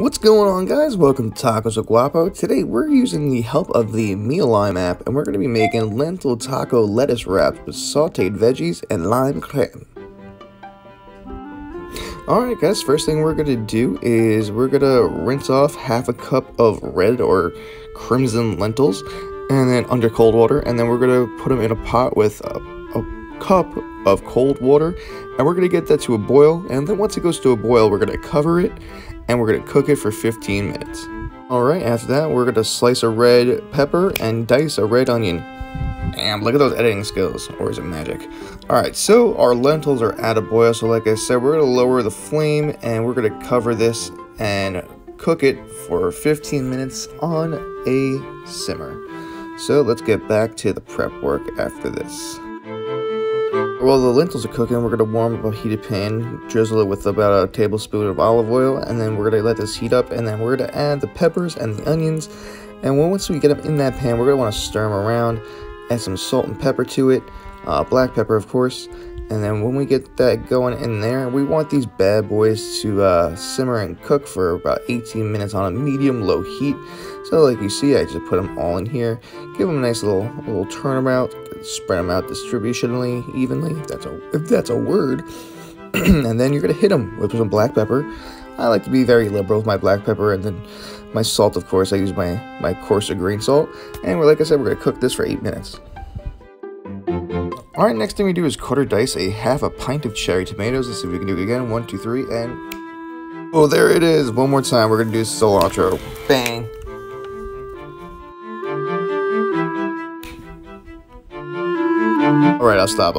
What's going on, guys? Welcome to Tacos with Guapo. Today we're using the help of the Mealime app, and we're going to be making lentil taco lettuce wraps with sauteed veggies and lime creme. Alright guys, first thing we're going to do is we're going to rinse off half a cup of red or crimson lentils and then under cold water, and then we're going to put them in a pot with a cup of cold water, and we're going to get that to a boil, and then once it goes to a boil we're going to cover it and we're going to cook it for 15 minutes. Alright, after that we're going to slice a red pepper and dice a red onion. Damn, look at those editing skills, or is it magic? Alright, so our lentils are at a boil, so like I said, we're going to lower the flame and we're going to cover this and cook it for 15 minutes on a simmer. So let's get back to the prep work after this. While the lentils are cooking, we're going to warm up a heated pan, drizzle it with about a tablespoon of olive oil, and then we're going to let this heat up, and then we're going to add the peppers and the onions. And once we get them in that pan, we're going to want to stir them around, add some salt and pepper to it, black pepper of course. And then when we get that going in there, we want these bad boys to simmer and cook for about 18 minutes on a medium-low heat. So like you see, I just put them all in here, give them a nice little turnabout, spread them out distributionally, evenly, if that's a word. And then you're gonna hit them with some black pepper. I like to be very liberal with my black pepper, and then my salt, of course, I use my coarser green salt. And like I said, we're gonna cook this for 8 minutes. Alright, next thing we do is quarter dice half a pint of cherry tomatoes. Let's see if we can do it again. 1, 2, 3, and oh, there it is. One more time, we're gonna do cilantro. Bang. Alright, I'll stop.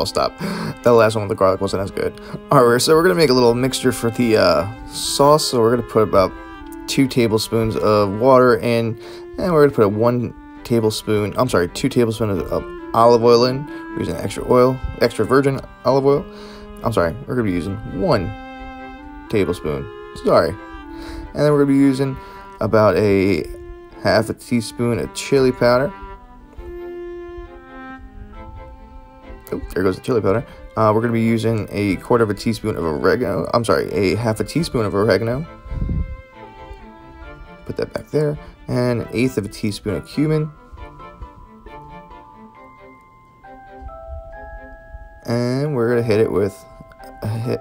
That last one with the garlic wasn't as good. Alright, so we're going to make a little mixture for the sauce. So we're going to put about 2 tablespoons of water in, and we're going to put 2 tablespoons of olive oil in. We're using extra virgin olive oil. We're going to be using 1 tablespoon. And then we're going to be using about half a teaspoon of chili powder. Oh, there goes the chili powder. We're going to be using a quarter of a teaspoon of oregano. A half a teaspoon of oregano. Put that back there. And 1/8 of a teaspoon of cumin. And we're going to hit it with a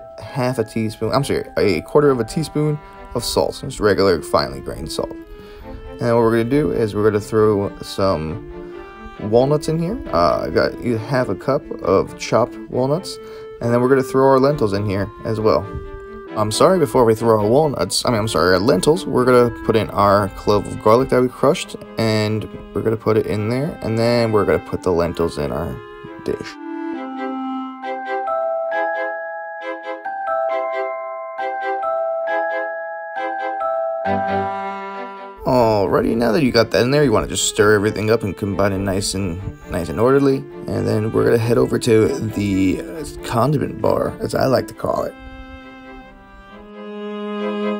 quarter of a teaspoon of salt. Just regular finely grained salt. And what we're going to do is we're going to throw some walnuts in here. I got half a cup of chopped walnuts, and then we're going to throw our lentils in here as well. Before we throw our lentils, we're going to put in our clove of garlic that we crushed, and we're going to put it in there, and then we're going to put the lentils in our dish. Alrighty, now that you got that in there, you want to just stir everything up and combine it nice and orderly. And then we're going to head over to the condiment bar, as I like to call it.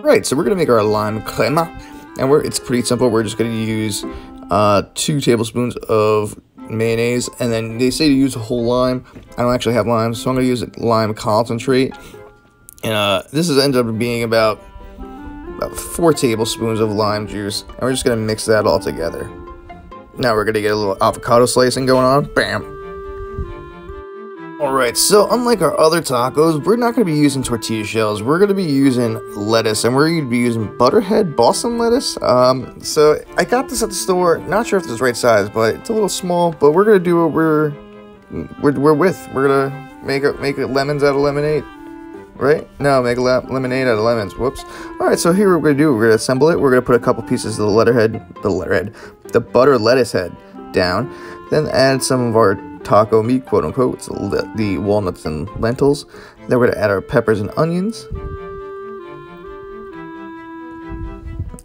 Right, so we're going to make our lime creme. And it's pretty simple. We're just going to use 2 tablespoons of mayonnaise. And then they say to use a whole lime. I don't actually have lime, so I'm going to use lime concentrate. And this ends up being about 4 tablespoons of lime juice, and we're just going to mix that all together. Now we're going to get a little avocado slicing going on. Bam! Alright, so unlike our other tacos, we're not going to be using tortilla shells. We're going to be using lettuce, and we're going to be using Butterhead Boston lettuce. So I got this at the store. Not sure if it's the right size, but it's a little small. But we're going to do what we're with. We're going to make it lemons out of lemonade. Right? No, make a lemonade out of lemons. Whoops. Alright, so here we're going to do, we're going to assemble it. We're going to put a couple pieces of the butter lettuce head down. Then add some of our taco meat, quote unquote, so the walnuts and lentils. Then we're going to add our peppers and onions.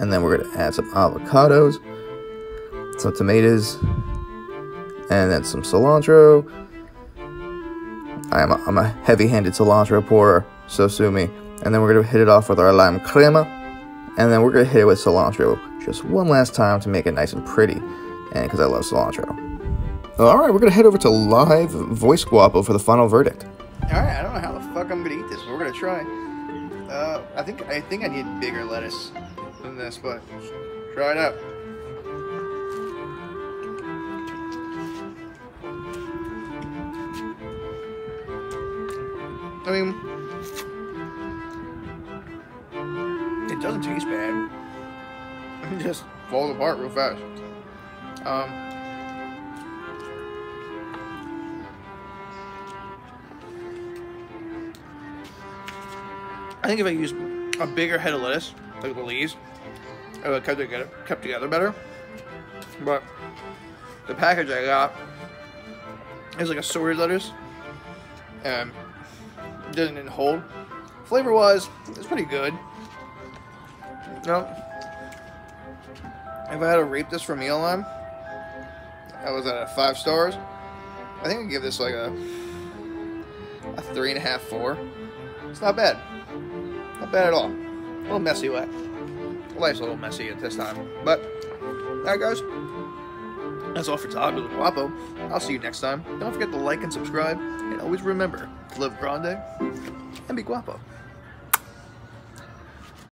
And then we're going to add some avocados, some tomatoes, and then some cilantro. I'm a heavy-handed cilantro pourer, so sue me. And then we're going to hit it off with our lime crema. And then we're going to hit it with cilantro just one last time to make it nice and pretty. And because I love cilantro. Alright, we're going to head over to live voice Guapo for the final verdict. Alright, I don't know how the fuck I'm going to eat this, but we're going to try. I think I need bigger lettuce than than this, but try it out. I mean, it doesn't taste bad. It just falls apart real fast. I think if I used a bigger head of lettuce, like the leaves, it would have kept together better. But the package I got is like assorted lettuce, and it didn't hold. Flavor-wise, it's pretty good. You know, if I had to rate this for Mealime, I was at 5 stars. I think I'd give this like a 3.5, 4. It's not bad. Not bad at all. A little messy, wet. Life's a little messy at this time. But, alright guys, that's all for Todd with Guapo. I'll see you next time. Don't forget to like and subscribe. And always remember, live grande and be guapo.